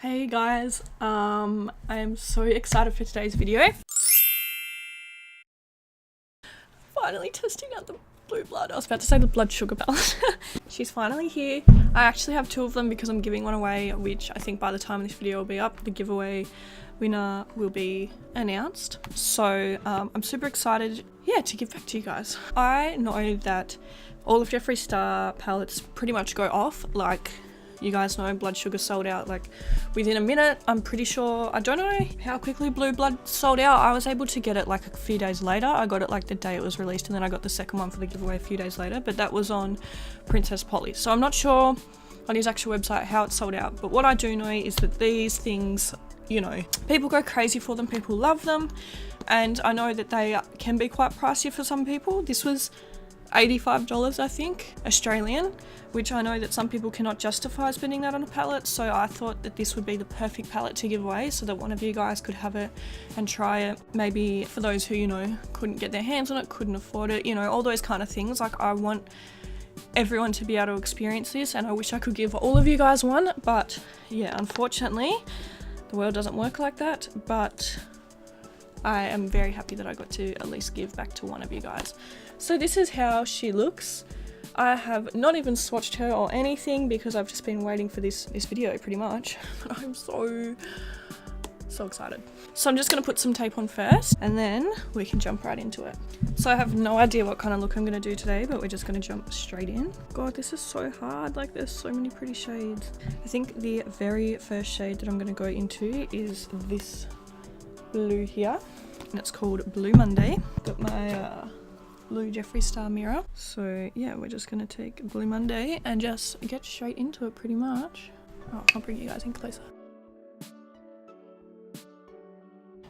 Hey guys, I am so excited for today's video. Finally testing out the blue blood. I was about to say the blood sugar balance. She's finally here. I actually have 2 of them because I'm giving one away, which I think by the time this video will be up, the giveaway winner will be announced. So I'm super excited, to give back to you guys. I know that all of Jeffree Star palettes pretty much go off, like, you guys know blood sugar sold out like within a minute. I'm pretty sure, I don't know how quickly blue blood sold out. I was able to get it like a few days later. I got it like the day it was released, and then I got the second one for the giveaway a few days later, but that was on Princess Polly. So I'm not sure on his actual website how it sold out, but what I do know is that these things, you know, people go crazy for them, people love them, and I know that they can be quite pricey for some people. This was $85, I think, Australian, which I know that some people cannot justify spending that on a palette, so I thought that this would be the perfect palette to give away so that one of you guys could have it and try it. Maybe for those who, you know, couldn't get their hands on it, couldn't afford it, you know, all those kind of things. Like, I want everyone to be able to experience this, and I wish I could give all of you guys one, but yeah, unfortunately the world doesn't work like that. But I am very happy that I got to at least give back to one of you guys. So this is how she looks. I have not even swatched her or anything because I've just been waiting for this video pretty much. But I'm so excited. So I'm just going to put some tape on first and then we can jump right into it. So I have no idea what kind of look I'm going to do today, but we're just going to jump straight in. God, this is so hard. Like, there's so many pretty shades. I think the very first shade that I'm going to go into is this blue here, and it's called Blue Monday. Got my blue Jeffree Star mirror. So yeah, we're just gonna take Blue Monday and just get straight into it pretty much. Oh, I'll bring you guys in closer.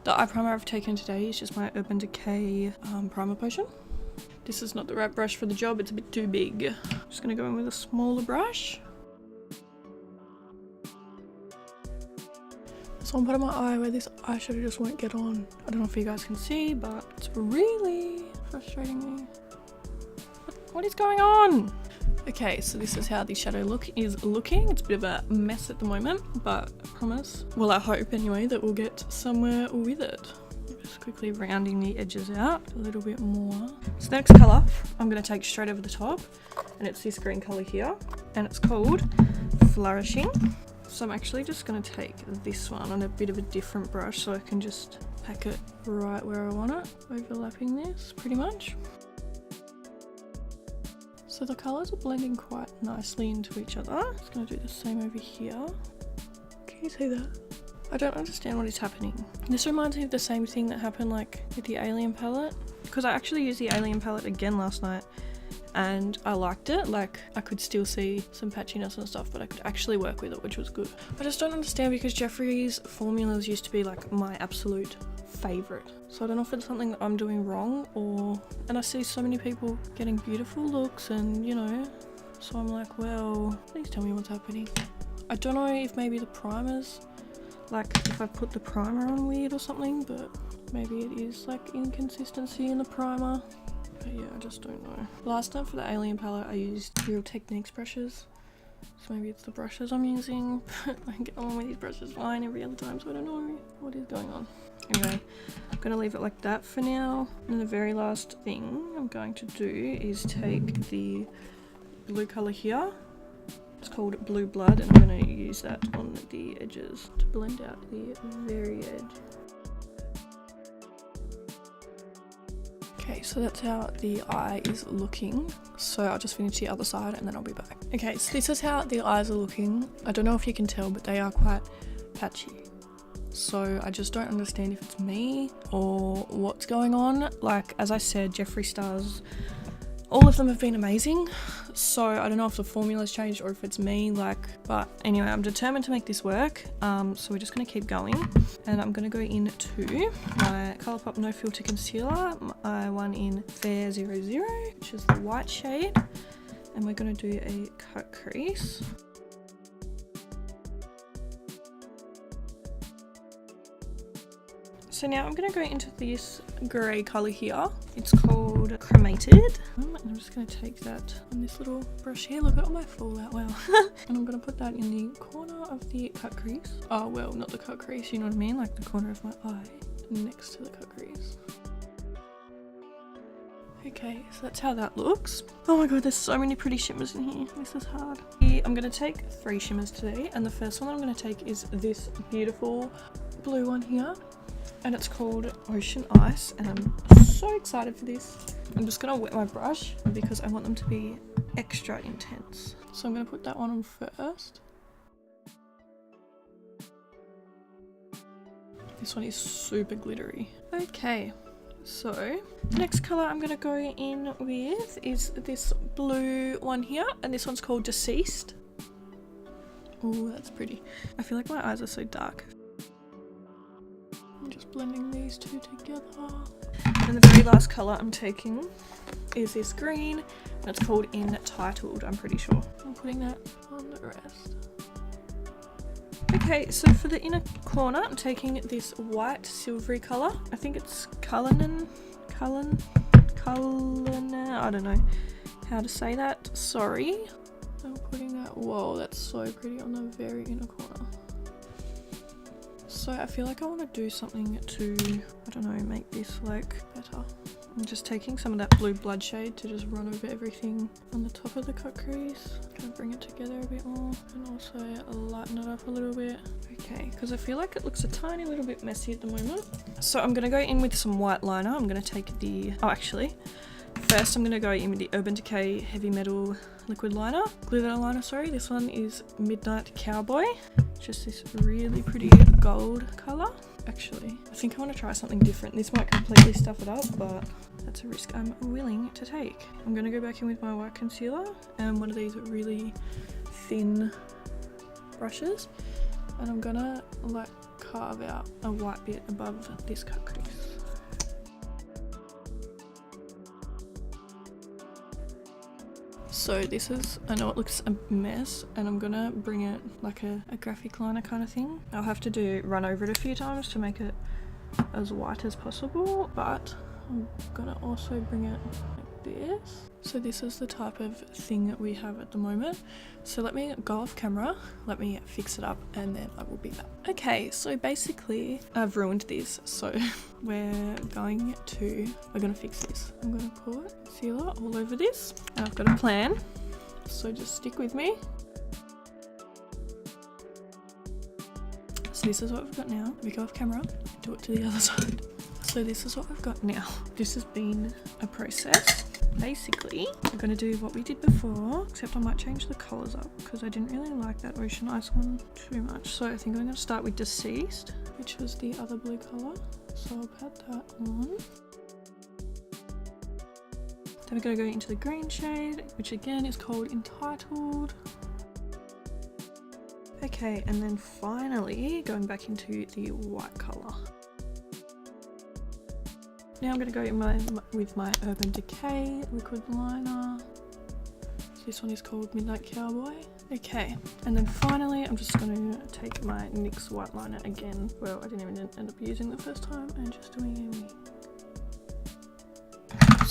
The eye primer I've taken today is just my Urban Decay primer potion. This is not the right brush for the job, it's a bit too big. I'm just gonna go in with a smaller brush. So I'm putting my eye where this eyeshadow just won't get on. I don't know if you guys can see, but it's really frustrating me. What is going on? Okay, so this is how the shadow look is looking. It's a bit of a mess at the moment, but I promise, well, I hope anyway, that we'll get somewhere with it. Just quickly rounding the edges out a little bit more. So the next colour I'm going to take straight over the top, and it's this green colour here, and it's called Flourishing. So I'm actually just going to take this one on a bit of a different brush so I can just pack it right where I want it, overlapping this pretty much. So the colours are blending quite nicely into each other. I'm just going to do the same over here. Can you see that? I don't understand what is happening. This reminds me of the same thing that happened like with the Alien palette, because I actually used the Alien palette again last night and I liked it. Like, I could still see some patchiness and stuff, but I could actually work with it, which was good. I just don't understand because Jeffree's formulas used to be like my absolute favourite. So I don't know if it's something that I'm doing wrong, or, and I see so many people getting beautiful looks and, you know, so I'm like, well, please tell me what's happening. I don't know if maybe the primers, like if I put the primer on weird or something, but maybe it is like inconsistency in the primer. But yeah, I just don't know. Last time for the Alien palette I used Real Techniques brushes, so maybe it's the brushes I'm using. I can get on with these brushes fine every other time, so I don't know what is going on. Anyway, I'm going to leave it like that for now, and the very last thing I'm going to do is take the blue colour here. It's called Blue Blood, and I'm going to use that on the edges to blend out the very edge. Okay, so that's how the eye is looking. So I'll just finish the other side and then I'll be back. Okay, so this is how the eyes are looking. I don't know if you can tell, but they are quite patchy. So I just don't understand if it's me or what's going on. Like, as I said, Jeffree Star's, all of them have been amazing. So I don't know if the formula's changed or if it's me, like, but anyway, I'm determined to make this work. So we're just gonna keep going, and I'm gonna go into my Colourpop No Filter Concealer, my one in Fair 00, which is the white shade, and we're gonna do a cut crease. So now I'm going to go into this grey colour here. It's called called Cremated. I'm just going to take that on this little brush here. Look at all my fallout, wow. And I'm going to put that in the corner of the cut crease. Oh, well, not the cut crease, you know what I mean? Like the corner of my eye next to the cut crease. Okay, so that's how that looks. Oh my god, there's so many pretty shimmers in here. This is hard. I'm going to take 3 shimmers today, and the first one I'm going to take is this beautiful blue one here, and it's called Ocean Ice, and I'm so excited for this. I'm just going to wet my brush because I want them to be extra intense. So I'm going to put that one on first. This one is super glittery. Okay. So, next colour I'm going to go in with is this blue one here, and this one's called Deceased. Oh, that's pretty. I feel like my eyes are so dark. I'm just blending these two together. And the very last colour I'm taking is this green, and it's called Entitled, I'm pretty sure. I'm putting that on the rest. Okay, so for the inner corner, I'm taking this white silvery colour. I think it's Cullinan, I don't know how to say that, sorry. I'm putting that, whoa, that's so pretty on the very inner corner. So I feel like I want to do something to, I don't know, make this like better. I'm just taking some of that blue blood shade to just run over everything on the top of the cut crease. Kind of bring it together a bit more and also lighten it up a little bit. Okay, because I feel like it looks a tiny little bit messy at the moment. So I'm going to go in with some white liner. I'm going to take the, oh actually, first I'm going to go in with the Urban Decay Heavy Metal Liquid Liner. Glitter liner, sorry. This one is Midnight Cowboy. Just this really pretty gold colour. Actually, I think I want to try something different. This might completely stuff it up, but that's a risk I'm willing to take. I'm going to go back in with my white concealer and one of these really thin brushes, and I'm going to like carve out a white bit above this cut crease. So this is, I know it looks a mess, and I'm gonna bring it like a graphic liner kind of thing. I'll have to run over it a few times to make it as white as possible, but I'm gonna also bring it like this. So this is the type of thing that we have at the moment. So let me go off camera, let me fix it up, and then I will be back. Okay, so basically I've ruined this, so we're gonna fix this. I'm gonna put concealer all over this, and I've got a plan, so just stick with me. So this is what we've got now. Let me go off camera, do it to the other side. So this is what we've got now. This has been a process. Basically, we're going to do what we did before, except I might change the colours up because I didn't really like that Ocean Ice one too much. So I think I'm going to start with Deceased, which was the other blue colour. So I'll pat that on. Then we're going to go into the green shade, which again is called Entitled. Okay, and then finally going back into the white colour. Now I'm going to go in with my Urban Decay liquid liner. So this one is called Midnight Cowboy. Okay, and then finally I'm just going to take my NYX white liner again. Well, I didn't even end up using the first time, and just doing a wing.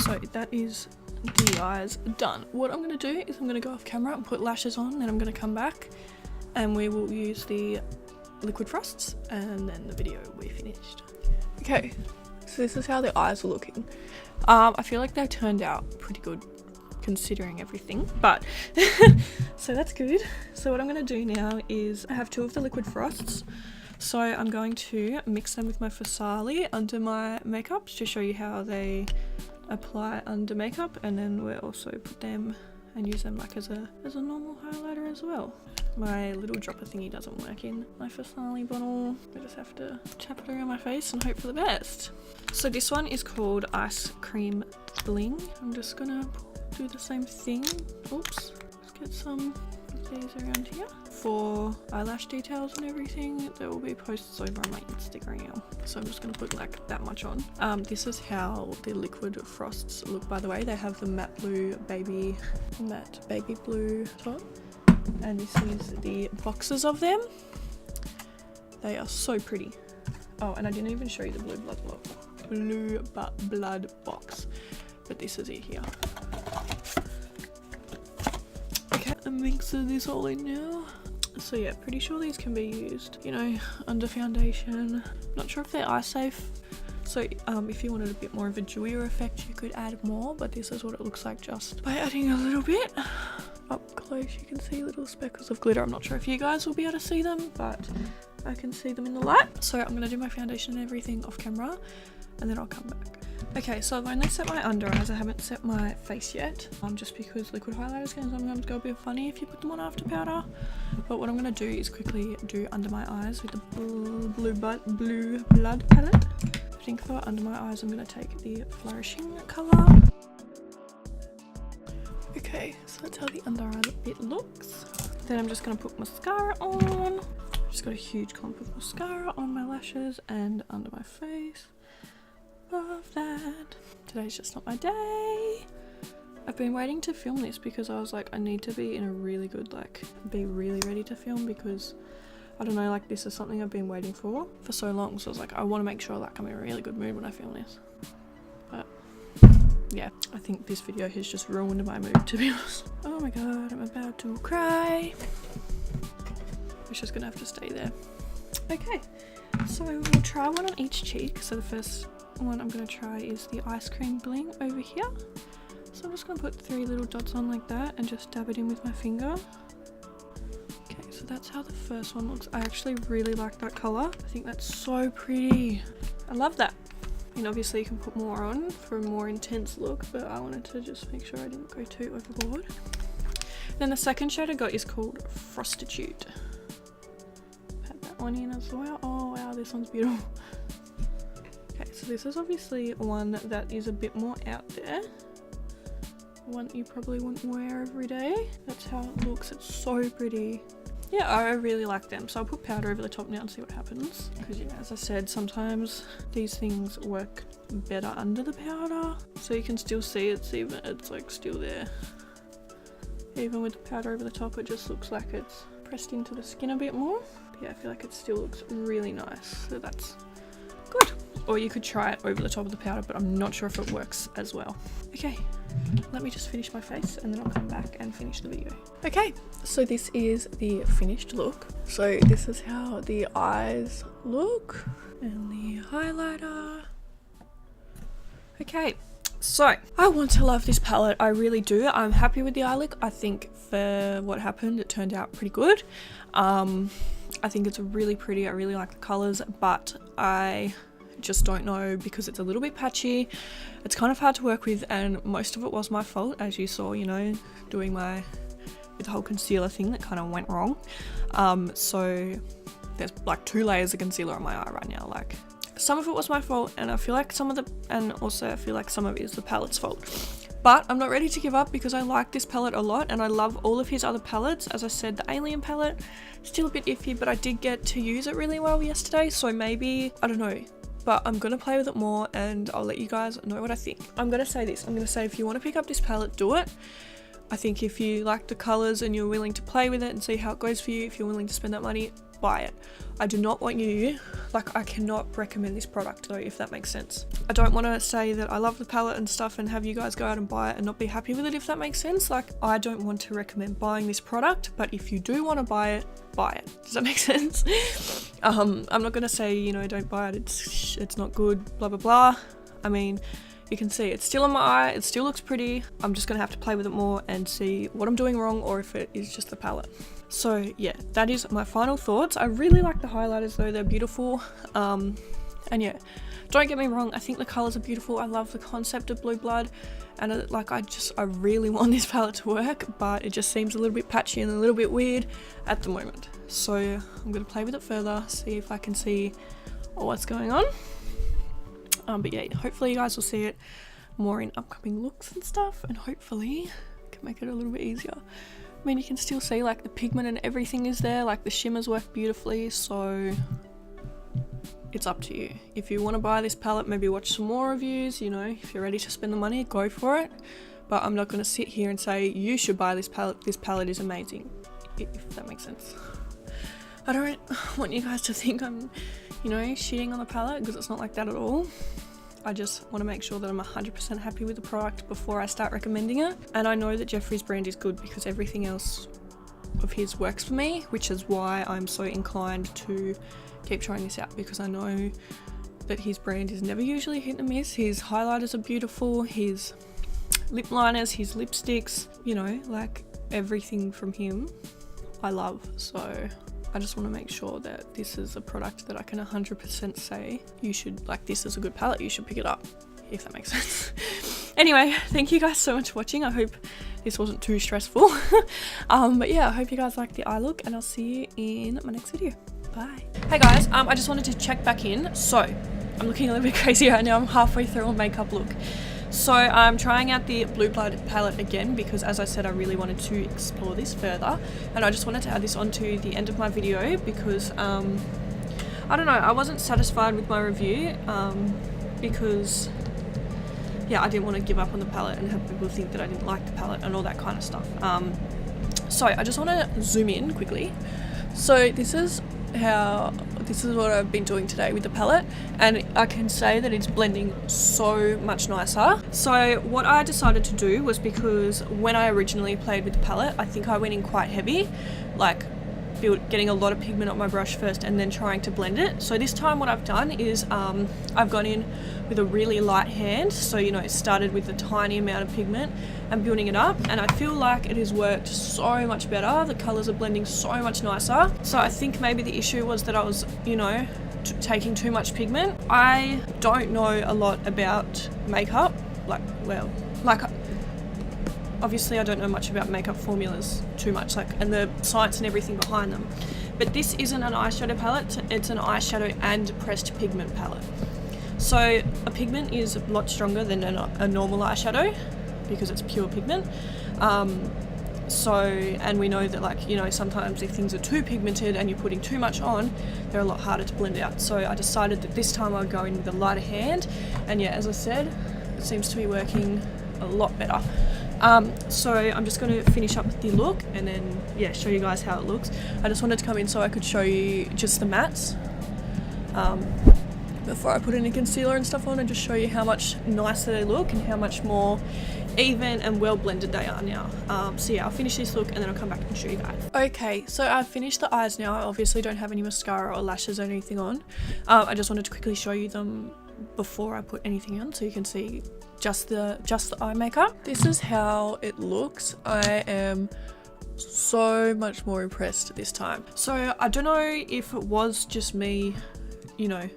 So that is the eyes done. What I'm going to do is I'm going to go off camera and put lashes on, then I'm going to come back and we will use the liquid frosts, and then the video will be finished. Okay. So this is how the eyes are looking. I feel like they turned out pretty good considering everything, but so that's good. So what I'm going to do now is I have 2 of the liquid frosts, so I'm going to mix them with my Fasali under my makeup to show you how they apply under makeup, and then we'll also put them and use them like as a normal highlighter as well. My little dropper thingy doesn't work in my Fasali bottle. I just have to tap it around my face and hope for the best. So this one is called Ice Cream Bling. I'm just gonna do the same thing. Oops. Let's get some of these around here. For eyelash details and everything, there will be posts over on my Instagram. So I'm just gonna put like that much on. This is how the liquid frosts look, by the way. They have the matte baby blue top. And this is the boxes of them. They are so pretty. Oh, and I didn't even show you the blue blood box. but this is it here. Okay, I'm mixing this all in now. So yeah, pretty sure these can be used, you know, under foundation. Not sure if they're eye safe. So if you wanted a bit more of a dewier effect, you could add more, but this is what it looks like just by adding a little bit. Up close you can see little speckles of glitter. I'm not sure if you guys will be able to see them, but I can see them in the light. So I'm going to do my foundation and everything off camera, and then I'll come back. Okay, so I've only set my under eyes, I haven't set my face yet, just because liquid highlighters can sometimes go a bit funny if you put them on after powder. But what I'm going to do is quickly do under my eyes with the blue blood palette. I think for under my eyes I'm going to take the Flourishing colour. Okay, so that's how the under eye bit looks. Then I'm just going to put mascara on. Just got a huge clump of mascara on my lashes and under my face. Love that. Today's just not my day. I've been waiting to film this because I was like, I need to be in a really good, like, be really ready to film, because I don't know, like, this is something I've been waiting for so long. So I was like, I want to make sure like I'm in a really good mood when I film this. But yeah, I think this video has just ruined my mood, to be honest. Oh my god, I'm about to cry. It's just gonna have to stay there. Okay, so we'll try one on each cheek. So the first one I'm gonna try is the ice cream bling over here. So I'm just gonna put 3 little dots on like that and just dab it in with my finger. Okay, so that's how the first one looks. I actually really like that color. I think that's so pretty. I love that. I mean, obviously you can put more on for a more intense look, but I wanted to just make sure I didn't go too overboard. Then the second shade I got is called Prostitute. Add that one in as well. Oh wow, this one's beautiful. Okay, so this is obviously one that is a bit more out there. One that you probably wouldn't wear every day. That's how it looks. It's so pretty. Yeah, I really like them. So I'll put powder over the top now and see what happens. Because yeah, as I said, sometimes these things work better under the powder. So you can still see it's like still there. Even with the powder over the top, it just looks like it's pressed into the skin a bit more. But yeah, I feel like it still looks really nice. So that's good. Or you could try it over the top of the powder, but I'm not sure if it works as well. Okay, let me just finish my face and then I'll come back and finish the video. Okay, so this is the finished look. So this is how the eyes look and the highlighter. Okay, so I want to love this palette. I really do. I'm happy with the eye look. I think for what happened, it turned out pretty good. I think it's really pretty. I really like the colors, but I just don't know because it's a little bit patchy. It's kind of hard to work with, and most of it was my fault, as you saw, you know, doing with the whole concealer thing that kind of went wrong. So there's like 2 layers of concealer on my eye right now. Like, some of it was my fault, and I feel like some of it is the palette's fault. But I'm not ready to give up because I like this palette a lot and I love all of his other palettes. As I said, the Alien palette, still a bit iffy, but I did get to use it really well yesterday, so maybe, I don't know. But I'm gonna play with it more and I'll let you guys know what I think. I'm gonna say this, I'm gonna say if you want to pick up this palette, do it. I think if you like the colours and you're willing to play with it and see how it goes for you, if you're willing to spend that money, buy it. I do not want you, like, I cannot recommend this product though, if that makes sense. I don't want to say that I love the palette and stuff and have you guys go out and buy it and not be happy with it, if that makes sense. Like, I don't want to recommend buying this product, but if you do want to buy it, buy it. Does that make sense? I'm not gonna say, you know, don't buy it, it's not good, blah blah blah. I mean, you can see it's still on my eye, it still looks pretty. I'm just gonna have to play with it more and see what I'm doing wrong or if it is just the palette. So yeah, that is my final thoughts. I really like the highlighters though, they're beautiful. And yeah, don't get me wrong, I think the colours are beautiful. I love the concept of blue blood, and I really want this palette to work, but it just seems a little bit patchy and a little bit weird at the moment. So I'm gonna play with it further, see if I can see what's going on. But yeah, hopefully you guys will see it more in upcoming looks and stuff, and hopefully can make it a little bit easier. I mean, you can still see like the pigment and everything is there, like the shimmers work beautifully, so it's up to you. If you want to buy this palette, maybe watch some more reviews, you know, if you're ready to spend the money, go for it. But I'm not going to sit here and say you should buy this palette is amazing, if that makes sense. I don't want you guys to think I'm, you know, shitting on the palette, because it's not like that at all. I just want to make sure that I'm 100% happy with the product before I start recommending it. And I know that Jeffree's brand is good because everything else of his works for me, which is why I'm so inclined to keep trying this out, because I know that his brand is never usually hit and miss. His highlighters are beautiful, his lip liners, his lipsticks, you know, like everything from him I love. So I just want to make sure that this is a product that I can 100% say you should, like, this is a good palette, you should pick it up, if that makes sense. Anyway, thank you guys so much for watching. I hope this wasn't too stressful. But yeah, I hope you guys like the eye look, and I'll see you in my next video. Bye. Hey guys, I just wanted to check back in. So I'm looking a little bit crazy right now. I'm halfway through a makeup look. So I'm trying out the Blue Blood palette again because, as I said, I really wanted to explore this further, and I just wanted to add this onto the end of my video because I don't know, I wasn't satisfied with my review because yeah, I didn't want to give up on the palette and have people think that I didn't like the palette and all that kind of stuff. So I just want to zoom in quickly. So this is what I've been doing today with the palette, and I can say that it's blending so much nicer. So what I decided to do was, because when I originally played with the palette, I think I went in quite heavy, like getting a lot of pigment on my brush first and then trying to blend it. So this time what I've done is I've gone in with a really light hand, so you know, it started with a tiny amount of pigment and building it up, and I feel like it has worked so much better. The colors are blending so much nicer. So I think maybe the issue was that I was, you know, taking too much pigment. I don't know a lot about makeup, obviously I don't know much about makeup formulas too much, like, and the science and everything behind them. But this isn't an eyeshadow palette, it's an eyeshadow and pressed pigment palette. So a pigment is a lot stronger than a normal eyeshadow because it's pure pigment. And we know that, like, you know, sometimes if things are too pigmented and you're putting too much on, they're a lot harder to blend out. So I decided that this time I'd go in with a lighter hand, and yeah, as I said, it seems to be working a lot better. So I'm just going to finish up the look and then, yeah, show you guys how it looks. I just wanted to come in so I could show you just the mattes before I put any concealer and stuff on, and just show you how much nicer they look and how much more even and well blended they are now. So yeah, I'll finish this look and then I'll come back and show you guys. Okay, so I've finished the eyes now. I obviously don't have any mascara or lashes or anything on. I just wanted to quickly show you them before I put anything on so you can see just the eye makeup. This is how it looks. I am so much more impressed this time. So I don't know if it was just me, you know,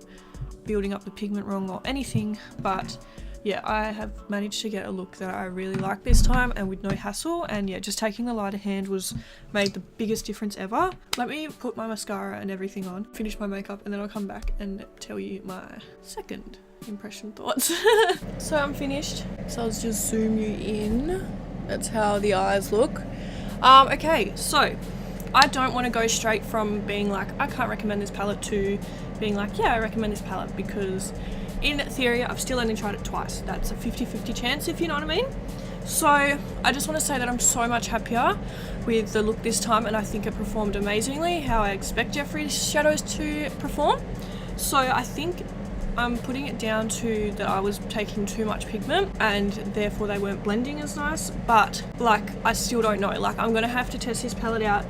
building up the pigment wrong or anything, but yeah, I have managed to get a look that I really like this time and with no hassle. And yeah, just taking a lighter hand made the biggest difference ever. Let me put my mascara and everything on, finish my makeup, and then I'll come back and tell you my second impression thoughts. So I'm finished, so I'll just zoom you in. That's how the eyes look. Okay, so I don't want to go straight from being like, I can't recommend this palette, to being like, yeah, I recommend this palette, because in theory I've still only tried it twice. That's a 50-50 chance, if you know what I mean. So I just want to say that I'm so much happier with the look this time, and I think it performed amazingly how I expect Jeffree's shadows to perform. So I think I'm putting it down to that I was taking too much pigment and therefore they weren't blending as nice, but like, I still don't know. Like, I'm gonna have to test this palette out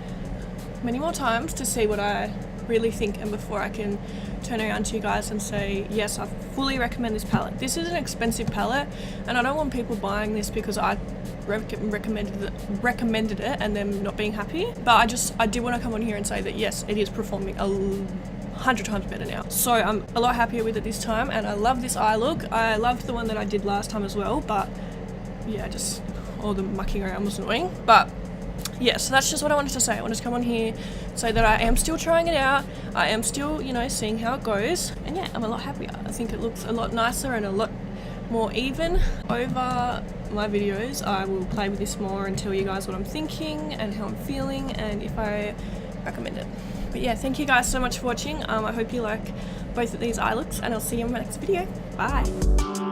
many more times to see what I really think, and before I can turn around to you guys and say, yes, I fully recommend this palette. This is an expensive palette, and I don't want people buying this because I recommended it and them not being happy. But I did want to come on here and say that yes, it is performing 100 times better now. So I'm a lot happier with it this time, and I love this eye look. I loved the one that I did last time as well, but yeah, just all the mucking around was annoying. But yeah, so that's just what I wanted to say. I wanted to come on here, say that I am still trying it out. I am still, you know, seeing how it goes. And yeah, I'm a lot happier. I think it looks a lot nicer and a lot more even. Over my videos, I will play with this more and tell you guys what I'm thinking and how I'm feeling and if I recommend it. But yeah, thank you guys so much for watching. I hope you like both of these eye looks, and I'll see you in my next video. Bye.